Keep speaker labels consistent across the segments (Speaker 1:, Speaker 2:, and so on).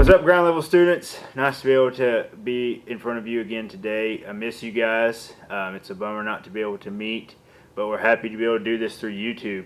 Speaker 1: What's up, ground level students? Nice to be able to be in front of you again today. I miss you guys. It's a bummer not to be able to meet, but we're happy to be able to do this through YouTube.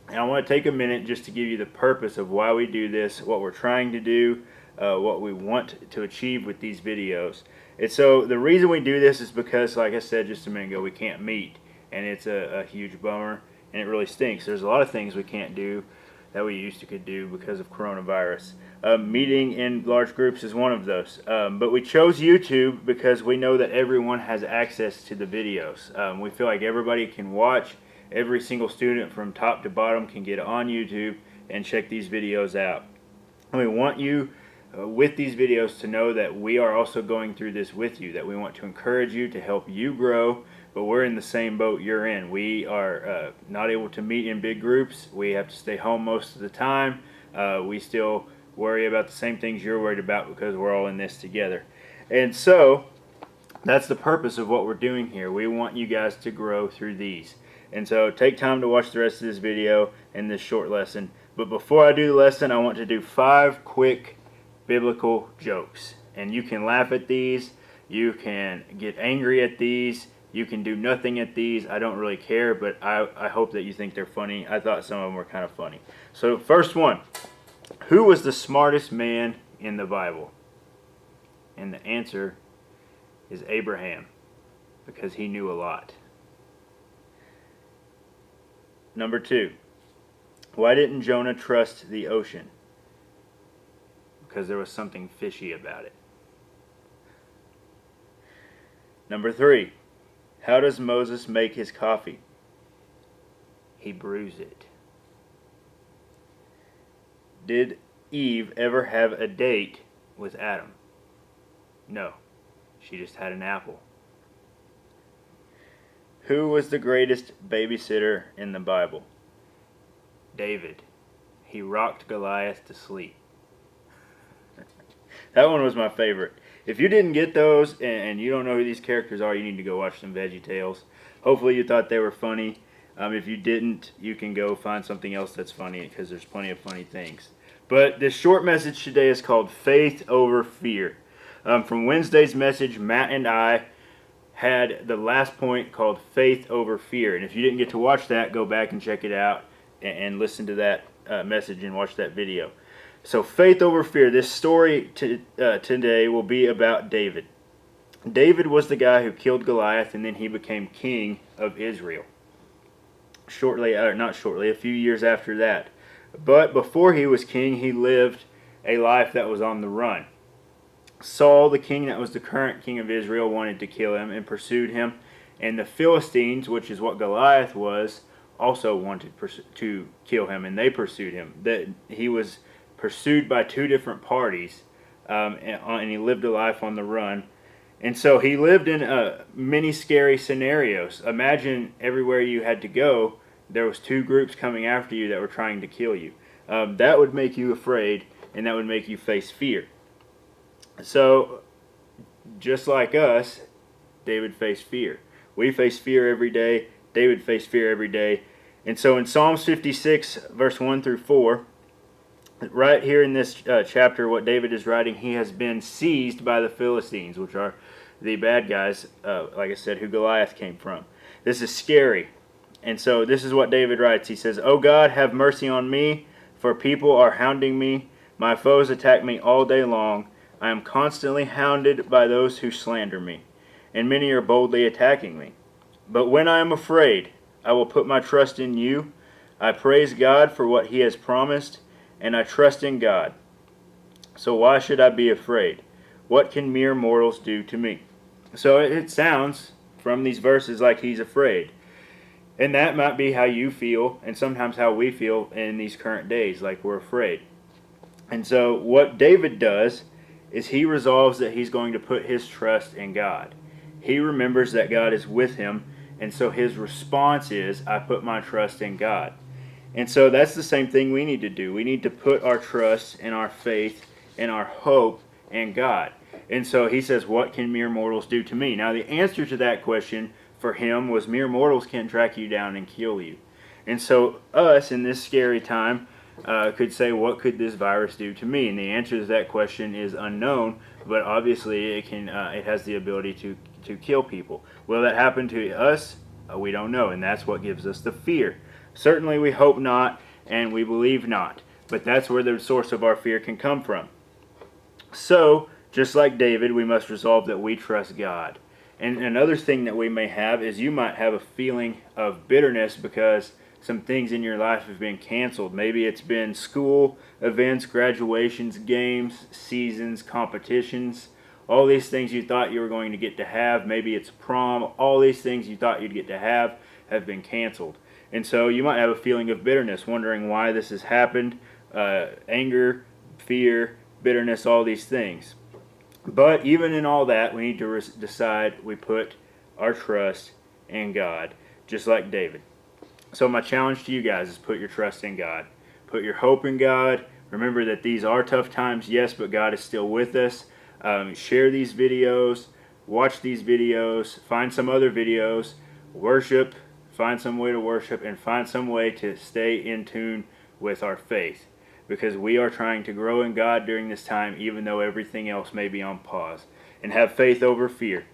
Speaker 1: And I want to take a minute just to give you the purpose of why we do this, what we're trying to do, what we want to achieve with these videos. And so the reason we do this is because, like I said just a minute ago, we can't meet, and it's a huge bummer, and it really stinks. There's a lot of things we can't do that we used to could do because of coronavirus. Meeting in large groups is one of those. But we chose YouTube because we know that everyone has access to the videos. We feel like everybody can watch. Every single student from top to bottom can get on YouTube and check these videos out. And we want you with these videos to know that we are also going through this with you, that we want to encourage you, to help you grow, but we're in the same boat you're in. We are not able to meet in big groups. We have to stay home most of the time. We still worry about the same things you're worried about because we're all in this together. And so that's the purpose of what we're doing here. We want you guys to grow through these. And so take time to watch the rest of this video and this short lesson. But before I do the lesson, I want to do 5 quick biblical jokes. And you can laugh at these. You can get angry at these. You can do nothing at these. I don't really care, but I hope that you think they're funny. I thought some of them were kind of funny. So first one. Who was the smartest man in the Bible? And the answer is Abraham, because he knew a lot. Number 2. Why didn't Jonah trust the ocean? Because there was something fishy about it. Number 3. How does Moses make his coffee? He brews it. Did Eve ever have a date with Adam? No, she just had an apple. Who was the greatest babysitter in the Bible? David. He rocked Goliath to sleep. That one was my favorite. If you didn't get those and you don't know who these characters are, you need to go watch some VeggieTales. Hopefully you thought they were funny. If you didn't, you can go find something else that's funny, because there's plenty of funny things. But this short message today is called Faith Over Fear. From Wednesday's message, Matt and I had the last point called Faith Over Fear. And if you didn't get to watch that, go back and check it out and listen to that message and watch that video. So faith over fear. This story today will be about David. David was the guy who killed Goliath, and then he became king of Israel. A few years after that. But before he was king, he lived a life that was on the run. Saul, the king that was the current king of Israel, wanted to kill him and pursued him. And the Philistines, which is what Goliath was, also wanted to kill him, and they pursued him. He was pursued by 2 different parties, and he lived a life on the run. And so he lived in many scary scenarios. Imagine everywhere you had to go, there was 2 groups coming after you that were trying to kill you. That would make you afraid, and that would make you face fear. So, just like us, David faced fear. We face fear every day. David faced fear every day. And so in Psalms 56, verse 1 through 4, right here in this chapter, what David is writing, he has been seized by the Philistines, which are the bad guys, like I said, who Goliath came from. This is scary. And so this is what David writes. He says, "O God, have mercy on me, for people are hounding me. My foes attack me all day long. I am constantly hounded by those who slander me, and many are boldly attacking me. But when I am afraid, I will put my trust in you. I praise God for what he has promised, and I trust in God. So why should I be afraid? What can mere mortals do to me?" So it sounds from these verses like he's afraid. And that might be how you feel, and sometimes how we feel in these current days, like we're afraid. And so what David does is he resolves that he's going to put his trust in God. He remembers that God is with him, and so his response is, I put my trust in God. And so that's the same thing we need to do. We need to put our trust and our faith and our hope in God. And so he says, what can mere mortals do to me? Now the answer to that question for him was mere mortals can track you down and kill you. And so us in this scary time, could say, what could this virus do to me? And the answer to that question is unknown, but obviously it has the ability to kill people. Will that happen to us? We don't know, and that's what gives us the fear. Certainly we hope not, and we believe not, but that's where the source of our fear can come from. So, just like David, we must resolve that we trust God. And another thing that we may have is you might have a feeling of bitterness because some things in your life have been canceled. Maybe it's been school events, graduations, games, seasons, competitions. All these things you thought you were going to get to have. Maybe it's prom. All these things you thought you'd get to have been canceled. And so you might have a feeling of bitterness, wondering why this has happened. Anger, fear, bitterness, all these things. But even in all that, we need to decide we put our trust in God, just like David. So my challenge to you guys is put your trust in God. Put your hope in God. Remember that these are tough times, yes, but God is still with us. Share these videos. Watch these videos. Find some other videos. Worship. Find some way to worship and find some way to stay in tune with our faith. Because we are trying to grow in God during this time, even though everything else may be on pause. And have faith over fear.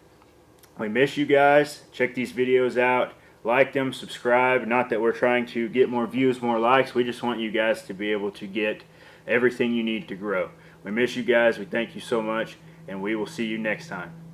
Speaker 1: We miss you guys. Check these videos out. Like them, subscribe. Not that we're trying to get more views, more likes. We just want you guys to be able to get everything you need to grow. We miss you guys. We thank you so much. And we will see you next time.